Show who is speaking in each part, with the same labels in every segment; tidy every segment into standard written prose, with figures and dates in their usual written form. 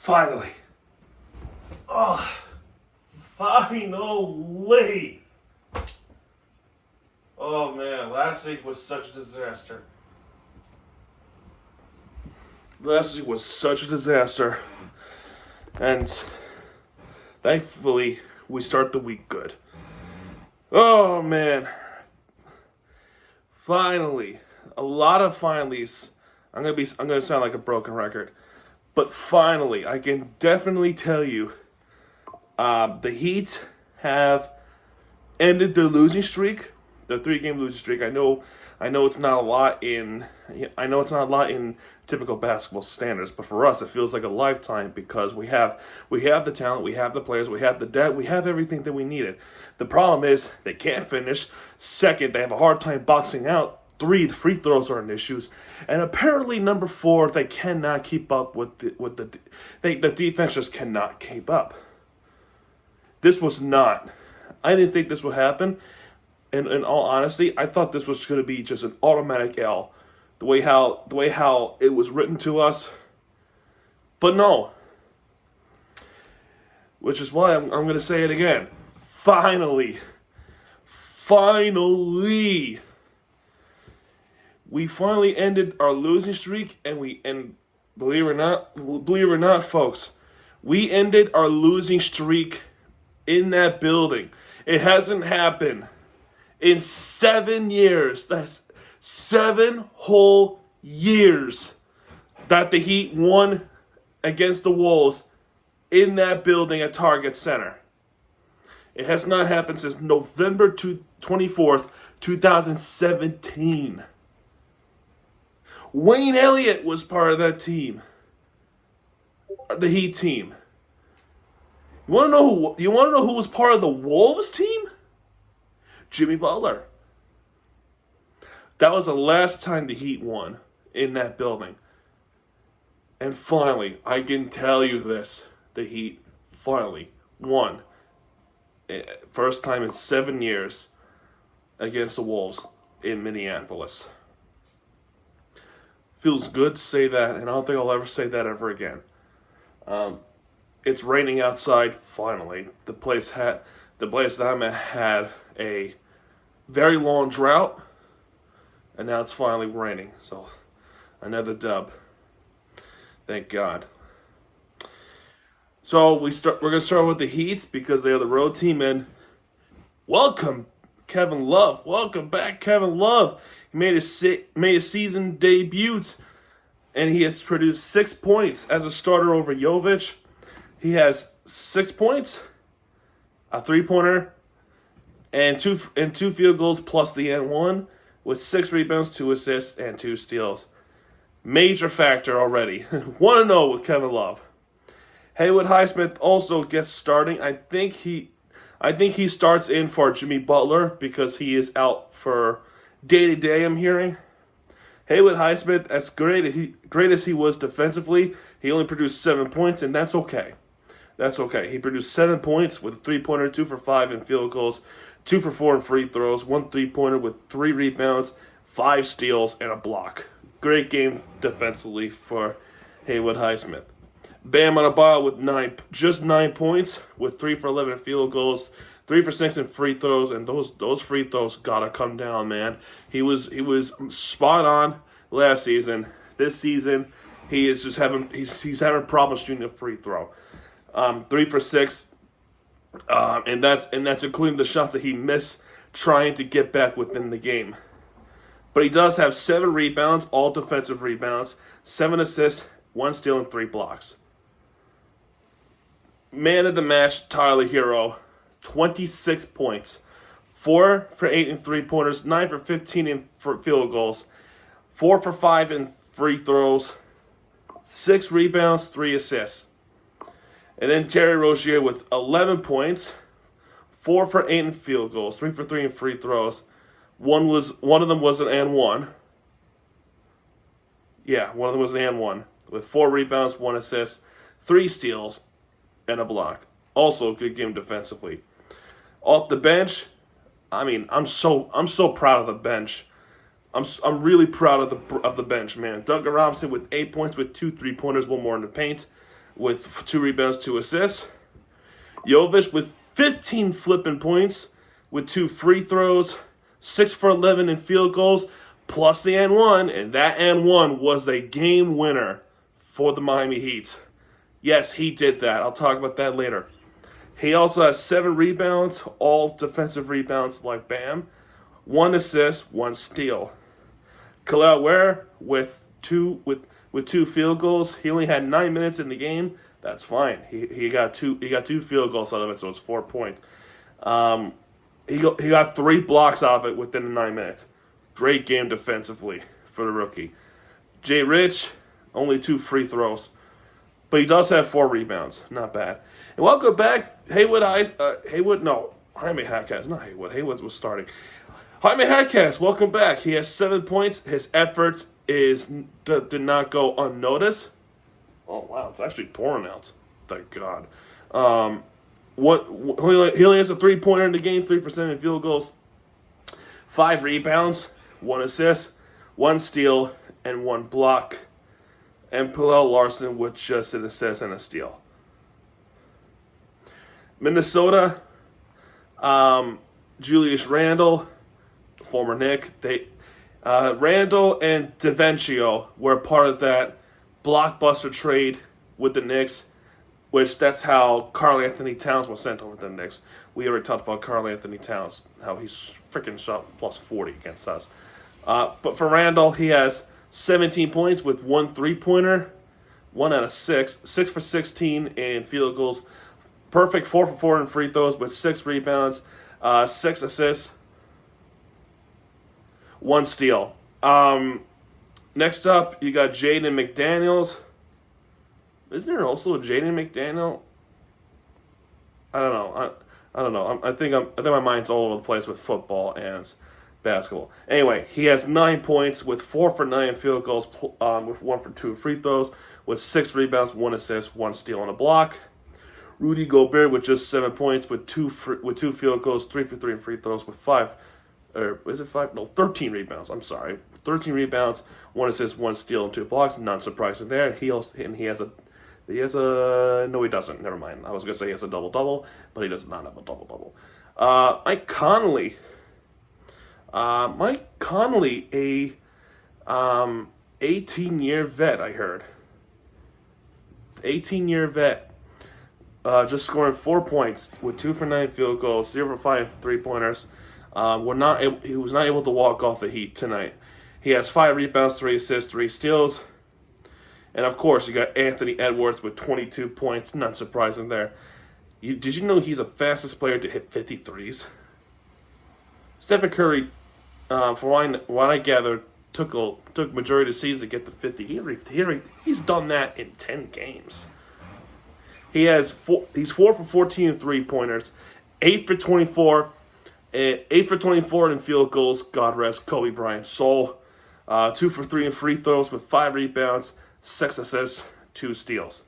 Speaker 1: Finally. Oh, finally. Oh man, last week was such a disaster. And thankfully, we start the week good. Oh man. Finally. A lot of finallys. I'm gonna sound like a broken record. But finally, I can definitely tell you, the Heat have ended their losing streak, the 3-game losing streak. I know it's not a lot in typical basketball standards, but for us, it feels like a lifetime because we have the talent, we have the players, we have the depth, we have everything that we needed. The problem is they can't finish. Second, they have a hard time boxing out. 3, the free throws are an issue, and apparently number 4, they cannot keep up with the defense just cannot keep up. This was not. I didn't think this would happen. And in all honesty, I thought this was going to be just an automatic L, the way how it was written to us. But no. Which is why I'm going to say it again. Finally. We finally ended our losing streak, and believe it or not, folks, we ended our losing streak in that building. It hasn't happened in 7 years. That's 7 whole years that the Heat won against the Wolves in that building at Target Center. It has not happened since November 24th, 2017. Wayne Elliott was part of that team. The Heat team. You want to know who was part of the Wolves team? Jimmy Butler. That was the last time the Heat won in that building. And finally, I can tell you this. The Heat finally won. First time in 7 years against the Wolves in Minneapolis. Feels good to say that, and I don't think I'll ever say that ever again. It's raining outside, finally. The place that I'm at had a very long drought, and now it's finally raining. So, another dub. Thank God. So we're gonna start with the Heat because they are the road team, and welcome, Kevin Love. Welcome back, Kevin Love. He made a season debut, and he has produced 6 points as a starter over Jovic. He has 6 points, a 3-pointer, and two field goals plus the N1, with 6 rebounds, 2 assists, and 2 steals. Major factor already. 1-0 with Kevin Love. Haywood Highsmith also gets starting. I think he starts in for Jimmy Butler because he is out for day-to-day, I'm hearing. Haywood Highsmith, as great as he was defensively, he only produced 7 points, and that's okay. That's okay. He produced 7 points with a 3-pointer, 2 for 5 in field goals, 2 for 4 in free throws, 1 3-pointer with 3 rebounds, 5 steals, and a block. Great game defensively for Haywood Highsmith. Bam Adebayo with just 9 points with 3 for 11 in field goals, 3 for 6 in free throws, and those free throws gotta come down, man. He was spot on last season. This season, he's having problems shooting a free throw. 3 for 6, and that's including the shots that he missed trying to get back within the game. But he does have 7 rebounds, all defensive rebounds, 7 assists, 1 steal, and 3 blocks. Man of the match, Tyler Hero, 26 points, 4 for 8 in 3-pointers, 9 for 15 in field goals, 4 for 5 in free throws, 6 rebounds, 3 assists. And then Terry Rozier with 11 points, 4 for 8 in field goals, 3 for 3 in free throws. One of them was an and one. Yeah, one of them was an and one with 4 rebounds, 1 assist, 3 steals, and a block. Also a good game defensively. Off the bench, I mean, I'm so proud of the bench. I'm really proud of the bench, man. Duncan Robinson with 8 points with 2 3-pointers, 1 more in the paint. with 2 rebounds, 2 assists. Jovic with 15 flipping points with 2 free throws, 6 for 11 in field goals, plus the and one, and that and one was a game winner for the Miami Heat. Yes, he did that. I'll talk about that later. He also has 7 rebounds, all defensive rebounds like Bam, 1 assist, 1 steal. Khalil Ware with two field goals. He only had 9 minutes in the game. That's fine. He got two field goals out of it, so it's 4 points. He got 3 blocks out of it within the 9 minutes. Great game defensively for the rookie. Jay Rich, only 2 free throws, but he does have 4 rebounds. Not bad. And welcome back, Jaime Hadcast, not Haywood. Haywood was starting. Jaime Hadcast, welcome back. He has 7 points. His efforts did not go unnoticed. Oh wow, it's actually pouring out. Thank God. He only has a 3-pointer in the game, 3% in field goals, 5 rebounds, 1 assist, 1 steal, and 1 block. And Pallel Larson with just an assist and a steal. Minnesota, Julius Randle, former Knick, Randle and DiVincenzo were part of that blockbuster trade with the Knicks, which that's how Karl Anthony Towns was sent over to the Knicks. We already talked about Karl Anthony Towns, how he's freaking shot plus 40 against us. But for Randle, he has 17 points with 1 3-pointer, 1 out of 6, 6 for 16 in field goals, perfect 4 for 4 in free throws with 6 rebounds, 6 assists, 1 steal. Next up, you got Jaden McDaniels. Isn't there also a Jaden McDaniel? I don't know. I don't know. I think my mind's all over the place with football and basketball. Anyway, he has 9 points with 4 for 9 field goals, with 1 for 2 free throws, with 6 rebounds, 1 assist, 1 steal, and a block. Rudy Gobert with just 7 points with 2 field goals, 3 for 3 in free throws, with 13 rebounds. I'm sorry, 13 rebounds, 1 assist, 1 steal, and 2 blocks. Not surprising there. He doesn't. Never mind. I was gonna say he has a double-double, but he does not have a double-double. Mike Conley, a 18-year vet. I heard 18-year vet, just scoring 4 points with 2 for 9 field goals, 0 for 5 3-pointers. He was not able to walk off the Heat tonight. He has 5 rebounds, 3 assists, 3 steals. And of course, you got Anthony Edwards with 22 points. Not surprising there. Did you know he's the fastest player to hit 53s? Stephen Curry, from what I gather, took majority of the season to get to 50. He's done that in 10 games. He's 4 for 14 in 3-pointers, 8 for 24, 8 for 24 in field goals. God rest Kobe Bryant's soul. 2 for 3 in free throws with 5 rebounds, 6 assists, 2 steals.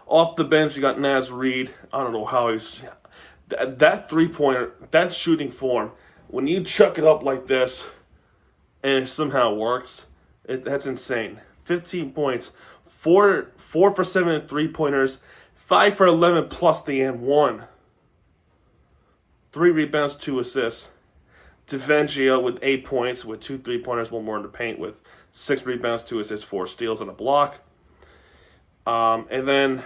Speaker 1: Off the bench, you got Naz Reid. I don't know how he's... That 3-pointer, that shooting form, when you chuck it up like this and it somehow works, that's insane. 15 points, 4 for 7 in 3-pointers, 5 for 11 plus the and 3 rebounds, 2 assists. DiVincenzo with 8 points with 2 3-pointers, 1 more in the paint with 6 rebounds, 2 assists, 4 steals, and a block. And then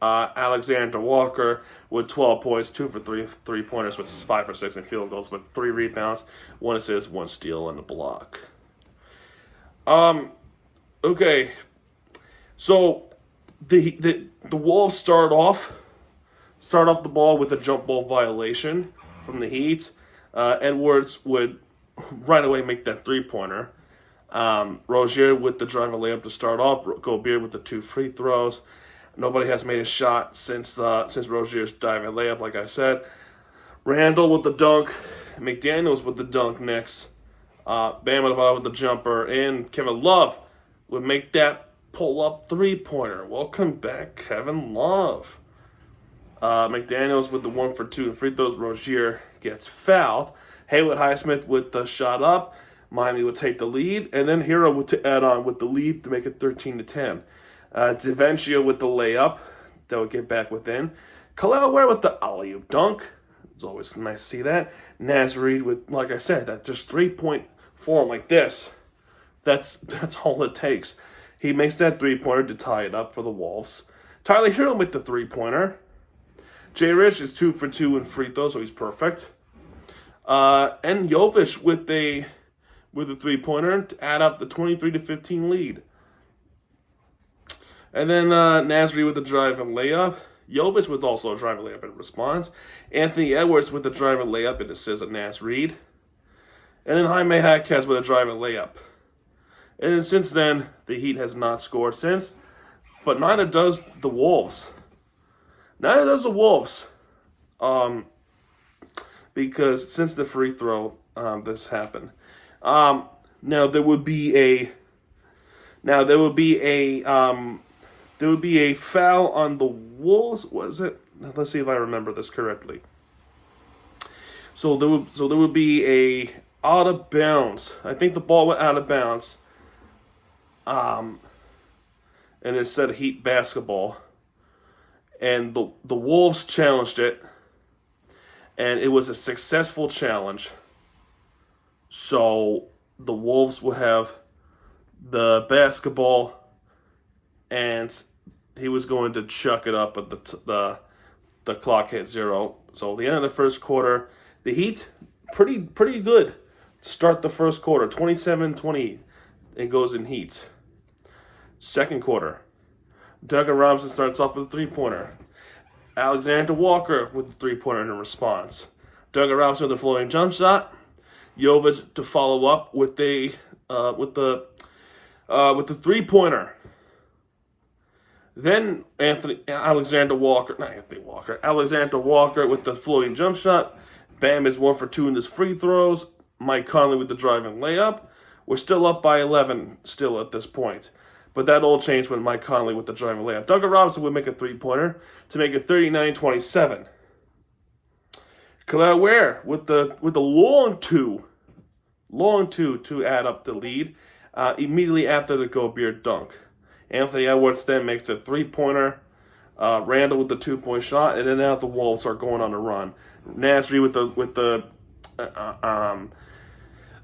Speaker 1: Alexander Walker with 12 points, 2 for 3-pointers with 5 for 6 in field goals with 3 rebounds, 1 assist, 1 steal, and a block. Okay, so the Wolves start off the ball with a jump ball violation from the Heat. Edwards would right away make that 3-pointer. Rozier with the driver layup to start off. Gobert with the 2 free throws. Nobody has made a shot since Rozier's diving layup, like I said. Randle with the dunk. McDaniels with the dunk next. Bam Adebayo with the jumper. And Kevin Love would make that pull-up 3-pointer. Welcome back, Kevin Love. McDaniels with the 1 for 2 free throws. Rozier gets fouled. Haywood Highsmith with the shot up. Miami would take the lead, and then Hero would add on with the lead to make it 13-10. DaVinci with the layup that would get back within. Khalil Ware with the alley-oop dunk. It's always nice to see that. Naz Reid with, like I said, that just 3-point form like this. That's all it takes. He makes that 3-pointer to tie it up for the Wolves. Tyler Hero with the 3-pointer. Jay Rich is 2 for 2 in free throws, so he's perfect. And Jovic with a 3-pointer to add up the 23-15 lead. And then Naz Reid with the drive and layup. Jovic with also a drive and layup in response. Anthony Edwards with the drive and layup in assist of Naz Reid. And then Jaime Jaquez with a drive and layup. And then since then, the Heat has not scored since. But neither does the Wolves. Neither does the Wolves. Because since the free throw, this happened. Now there would be a foul on the Wolves. Was it? Let's see if I remember this correctly. So there would be a out of bounds. I think the ball went out of bounds. And it said Heat basketball. And the Wolves challenged it. And it was a successful challenge. So the Wolves will have the basketball, and he was going to chuck it up, but the clock hit 0. So the end of the first quarter, the Heat pretty good to start the first quarter, 27-20. It goes in Heat. Second quarter, Duncan Robinson starts off with a 3-pointer. Alexander Walker with the 3-pointer in response. Duncan Robinson with a floating jump shot. Jovic to follow up with the 3-pointer. Then Alexander Walker with the floating jump shot. Bam is 1 for 2 in his free throws. Mike Conley with the driving layup. We're still up by 11 still at this point. But that all changed when Mike Conley with the driving layup. Duncan Robinson would make a 3-pointer to make it 39-27. Khalil Ware with the long two to add up the lead immediately after the Gobert dunk. Anthony Edwards then makes a 3-pointer. Randall with the 2-point shot, and then now the Wolves are going on a run. Nasri with a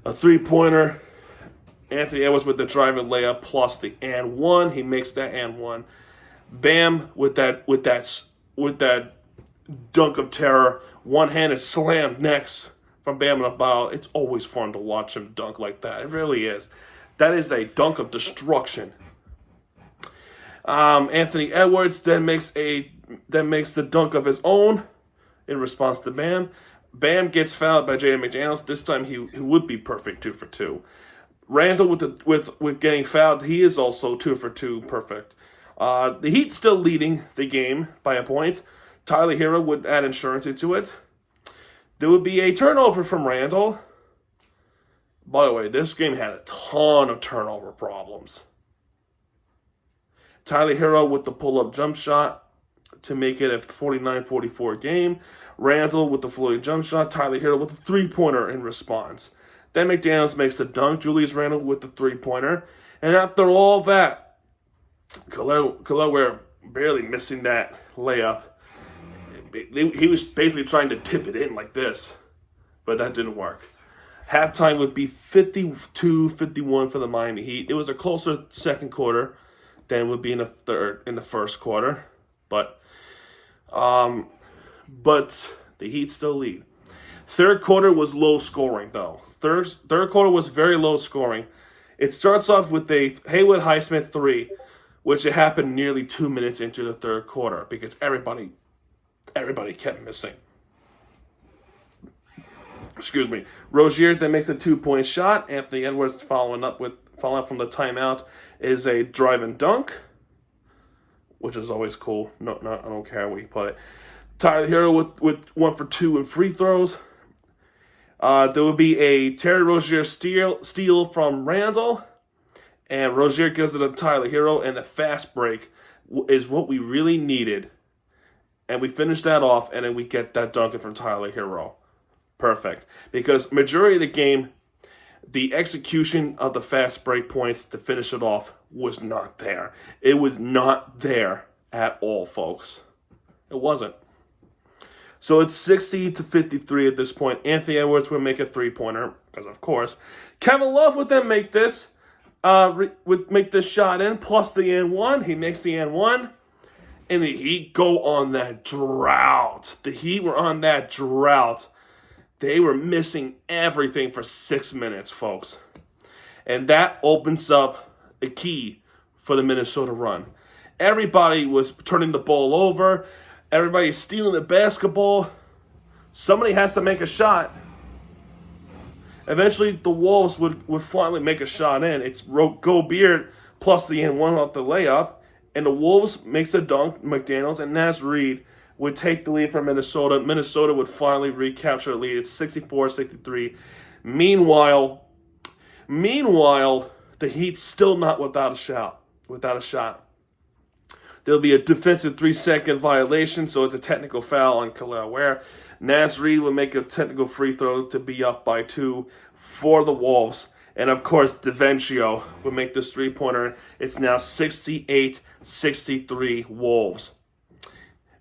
Speaker 1: 3-pointer. Anthony Edwards with the driving layup plus the and one. He makes that and one. Bam with that dunk of terror. One-handed slam next from Bam and a foul. It's always fun to watch him dunk like that. It really is. That is a dunk of destruction. Anthony Edwards then makes the dunk of his own in response to Bam. Bam gets fouled by Jaden McDaniels. This time he would be perfect 2 for 2. Randall with getting fouled, he is also 2 for 2 perfect. The Heat still leading the game by a point. Tyler Hero would add insurance into it. There would be a turnover from Randall. By the way, this game had a ton of turnover problems. Tyler Hero with the pull-up jump shot to make it a 49-44 game. Randall with the floating jump shot. Tyler Hero with a 3-pointer in response. Then McDaniels makes the dunk. Julius Randle with the 3-pointer. And after all that, Khalil Ware barely missing that layup. He was basically trying to tip it in like this, but that didn't work. Halftime would be 52-51 for the Miami Heat. It was a closer second quarter than it would be in the first quarter, but the Heat still lead. Third quarter was low scoring though. Third quarter was very low scoring. It starts off with a Haywood Highsmith 3, which it happened nearly 2 minutes into the third quarter because everybody kept missing. Excuse me. Rozier then makes a 2-point shot. Anthony Edwards following up from the timeout is a drive and dunk, which is always cool. No, I don't care where you put it. Tyler Hero with 1 for 2 in free throws. There will be a Terry Rozier steal from Randall, and Rozier gives it to Tyler Hero, and the fast break is what we really needed. And we finish that off, and then we get that dunk from Tyler Hero. Perfect. Because majority of the game, The execution of the fast break points to finish it off was not there. It was not there at all, folks. It wasn't. So it's 60-53 at this point. Anthony Edwards would make a three-pointer, because of course. Kevin Love would then make this, would make this shot in, plus the and one. He makes the and one. And the Heat go on that drought. The Heat were on that drought. They were missing everything for 6 minutes, folks. And that opens up a key for the Minnesota run. Everybody was turning the ball over. Everybody's stealing the basketball. Somebody has to make a shot. Eventually, the Wolves would finally make a shot in. It's Gobert plus the and one off the layup. And the Wolves makes a dunk. McDaniels and Naz Reid would take the lead from Minnesota. Minnesota would finally recapture the lead. It's 64-63. Meanwhile, the Heat's still not without a shot. There'll be a defensive 3-second violation, so it's a technical foul on Khalil Ware. Naz Reid will make a technical free throw to be up by 2 for the Wolves. And of course, DaVincio would make this three-pointer. It's now 68-63 Wolves.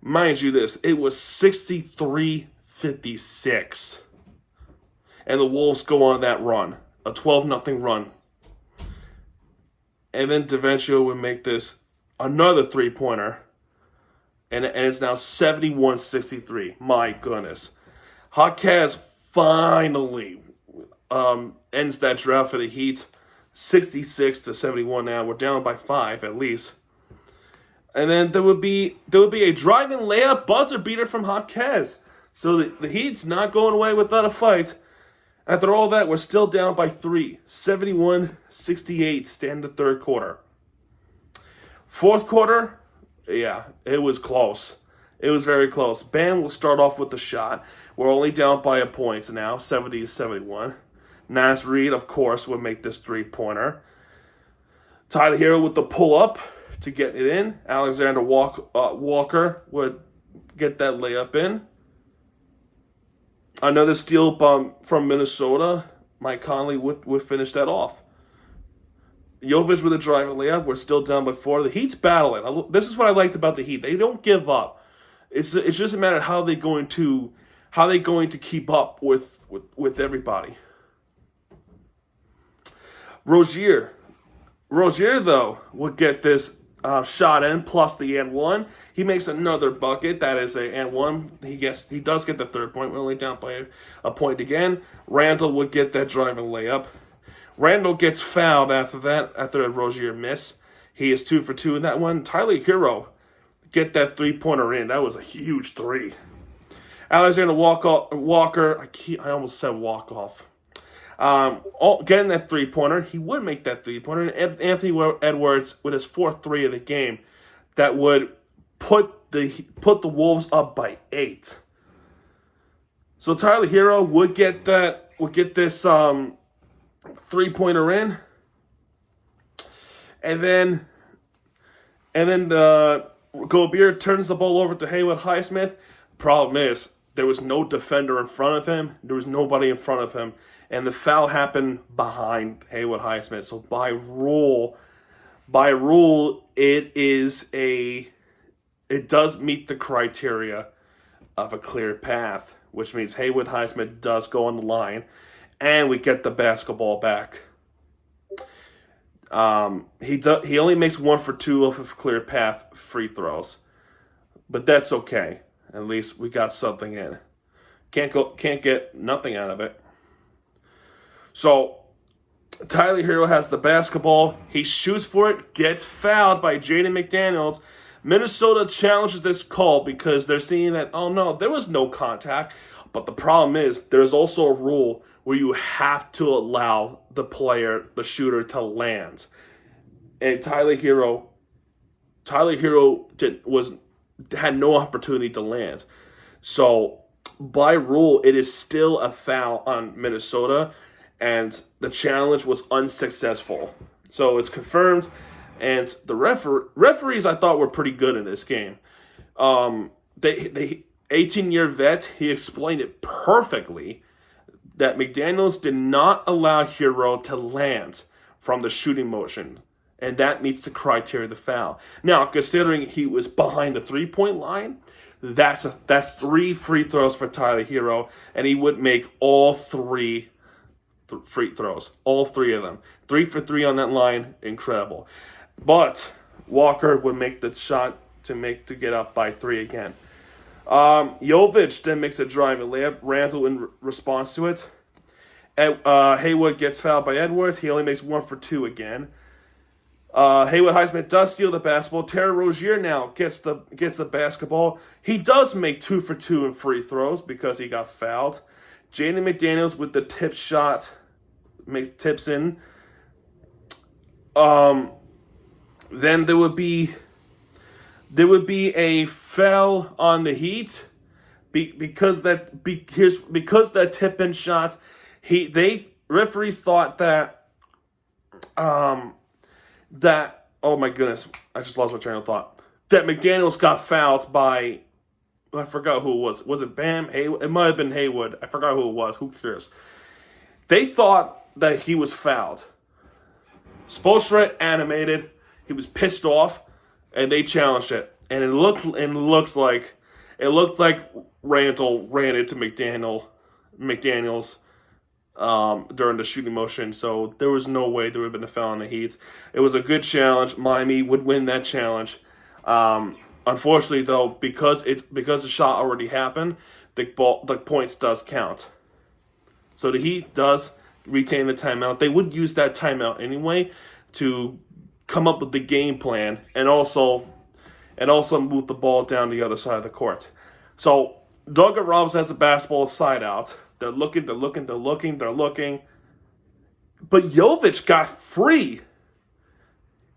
Speaker 1: Mind you this, it was 63-56. And the Wolves go on that run, a 12-0 run. And then DaVincio would make this another three-pointer. And it's now 71-63. My goodness. Hawkes finally ends that drought for the Heat. 66-71 now. We're down by 5 at least. And then there would be a driving layup buzzer beater from Hawkes. So the Heat's not going away without a fight. After all that, we're still down by 3. 71-68 stand the third quarter. Fourth quarter, yeah, it was close. It was very close. Bam will start off with the shot. We're only down by a point now, 70-71. Naz Reid, of course, would make this three-pointer. Tyler Hero with the pull-up to get it in. Alexander Walker would get that layup in. Another steal from Minnesota. Mike Conley would finish that off. Jovic with a driving layup. We're still down by 4. The Heat's battling. This is what I liked about the Heat. They don't give up. It's just a matter of how they're going to keep up with everybody. Rozier, though, would get this shot in, plus the and one. He makes another bucket. That is a and one. He does get the third point. We're only down by a point again. Randall would get that driving layup. Randall gets fouled after a Rozier miss. He is 2 for 2 in that one. Tyler Hero get that three-pointer in. That was a huge three. Alexander Walker, I almost said walk-off. Getting that three-pointer, he would make that three-pointer. And Anthony Edwards with his fourth three of the game, that would put the Wolves up by 8. So Tyler Hero would get this three-pointer in, and then Gobert turns the ball over to Haywood Highsmith. Problem is, there was no defender in front of him. There was nobody in front of him. And the foul happened behind Haywood Highsmith. So by rule, it does meet the criteria of a clear path, which means Haywood Highsmith does go on the line, and we get the basketball back. He only makes 1 for 2 of a clear path free throws, but that's okay. At least we got something in. Can't get nothing out of it. So Tyler Hero has the basketball. He shoots for it, gets fouled by Jaden McDaniels. Minnesota challenges this call because they're seeing that, oh no, there was no contact. But the problem is there's also a rule where you have to allow the shooter, to land. And Tyler Hero had no opportunity to land. So by rule, it is still a foul on Minnesota, and the challenge was unsuccessful. So it's confirmed, and the referees I thought were pretty good in this game. They 18-year vet, he explained it perfectly. that McDaniels did not allow Hero to land from the shooting motion. And that meets the criteria of the foul. Now, considering he was behind the 3-point line, that's 3 free throws for Tyler Hero, and he would make all 3 free throws. All 3 of them. 3 for 3 on that line. Incredible. But Walker would make the shot to get up by 3 again. Jovic then makes a driving layup. Randall in response to it. Haywood gets fouled by Edwards. He only makes 1 for 2 again. Haywood Highsmith does steal the basketball. Terry Rozier now gets the basketball. He does make 2 for 2 in free throws because he got fouled. Jaden McDaniels with the tip shot tips in. Then there would be a foul on the Heat because that tip in shot. Referees thought that oh my goodness, I just lost my train of thought. That McDaniels got fouled by, I forgot who it was. Was it Bam? Haywood? It might have been Haywood. I forgot who it was. Who cares? They thought that he was fouled. Spoelstra animated. He was pissed off, and they challenged it. And it looked like Randall ran into McDaniels during the shooting motion, so there was no way there would have been a foul on the Heat. It was a good challenge. Miami would win that challenge. Unfortunately, though, because the shot already happened, the points does count. So the Heat does retain the timeout. They would use that timeout anyway to come up with the game plan and also move the ball down the other side of the court. So Duncan Robinson has the basketball side out. They're looking. But Jovic got free.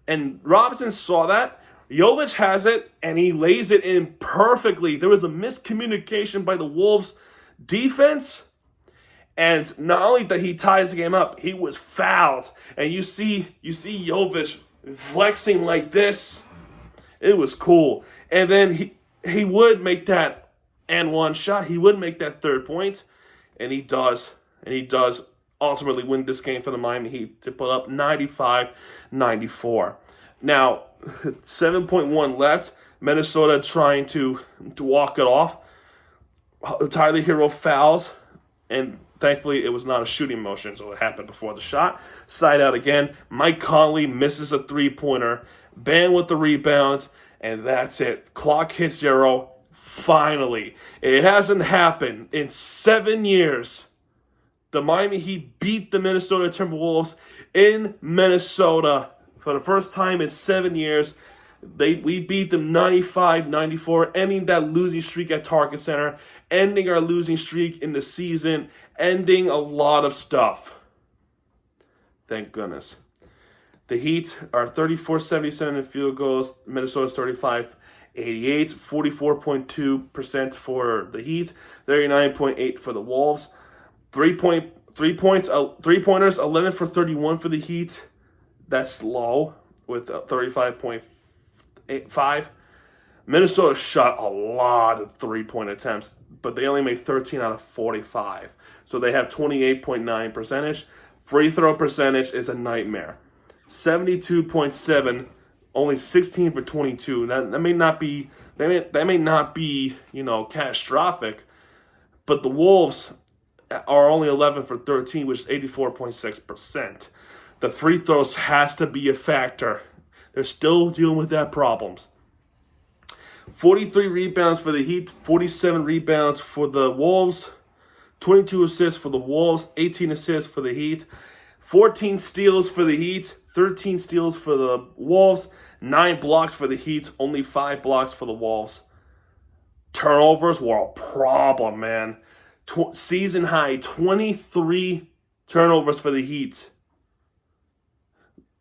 Speaker 1: And Robinson saw that. Jovic has it, and he lays it in perfectly. There was a miscommunication by the Wolves defense. And not only that he ties the game up, he was fouled. And you see Jovic flexing like this. It was cool. And then he would make that and one shot. He would make that 3rd point. And he does. And he does ultimately win this game for the Miami Heat to put up 95-94. Now, 7.1 left. Minnesota trying to walk it off. Tyler Hero fouls. And thankfully, it was not a shooting motion, so it happened before the shot. Side out again. Mike Conley misses a 3-pointer. Bam with the rebounds. And that's it. Clock hits 0. Finally. It hasn't happened in 7 years. The Miami Heat beat the Minnesota Timberwolves in Minnesota for the first time in 7 years. We beat them 95-94, ending that losing streak at Target Center, ending our losing streak in the season, ending a lot of stuff. Thank goodness. The Heat are 34-77 in field goals. Minnesota's 35-88, 44.2% for the Heat, 39.8% for the Wolves. 3-pointers, 11 for 31 for the Heat. That's low with 35.5. Minnesota shot a lot of 3-point attempts, but they only made 13 out of 45. So they have 28.9 percentage. Free throw percentage is a nightmare. 72.7, only 16 for 22. That may not be catastrophic, but the Wolves are only 11 for 13, which is 84.6%. The free throws has to be a factor. They're still dealing with that problems. 43 rebounds for the Heat, 47 rebounds for the Wolves, 22 assists for the Wolves, 18 assists for the Heat, 14 steals for the Heat, 13 steals for the Wolves, 9 blocks for the Heat, only 5 blocks for the Wolves. Turnovers were a problem, man. Season high, 23 turnovers for the Heat.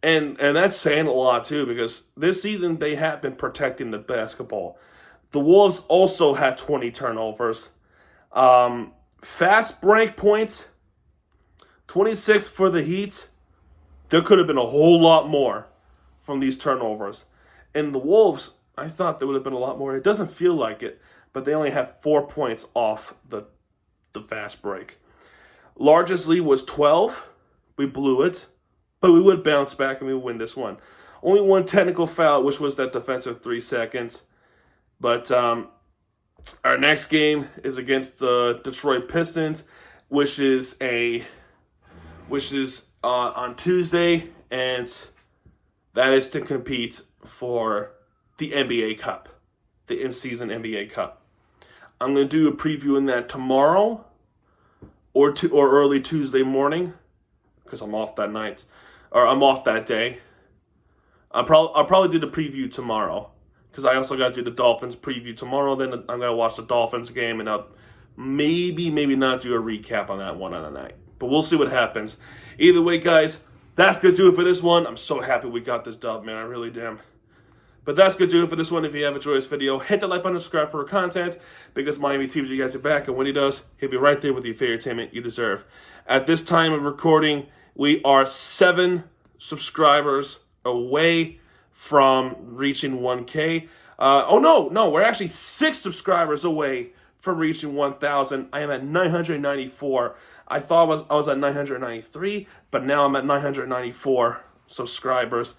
Speaker 1: And that's saying a lot, too, because this season they have been protecting the basketball. The Wolves also had 20 turnovers. Fast break points, 26 for the Heat. There could have been a whole lot more from these turnovers. And the Wolves, I thought there would have been a lot more. It doesn't feel like it, but they only have 4 points off the fast break. Largest lead was 12. We blew it, but we would bounce back and we would win this one. Only one technical foul, which was that defensive 3 seconds. But our next game is against the Detroit Pistons, which is on Tuesday, and that is to compete for the NBA Cup, the in-season NBA Cup. I'm going to do a preview in that tomorrow or early Tuesday morning, because I'm off that night, or I'm off that day. I'll probably do the preview tomorrow, because I also got to do the Dolphins preview tomorrow. Then I'm going to watch the Dolphins game, and I'll maybe not do a recap on that one on the night. But we'll see what happens. Either way, guys, that's going to do it for this one. I'm so happy we got this dub, man. I really am. But that's going to do it for this one. If you have enjoyed this video, hit the like button and subscribe for content, because Miami TVG guys are back, and when he does, he'll be right there with the entertainment you deserve. At this time of recording, we are 7 subscribers away from reaching 1K. No, we're actually 6 subscribers away from reaching 1,000. I am at 994. I thought I was at 993, but now I'm at 994 subscribers.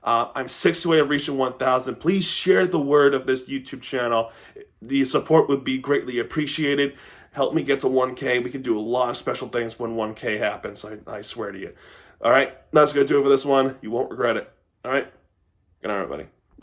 Speaker 1: I'm 6 away of reaching 1,000. Please share the word of this YouTube channel. The support would be greatly appreciated. Help me get to 1K. We can do a lot of special things when 1K happens. I swear to you. All right, that's going to do it for this one. You won't regret it. All right, good night, everybody.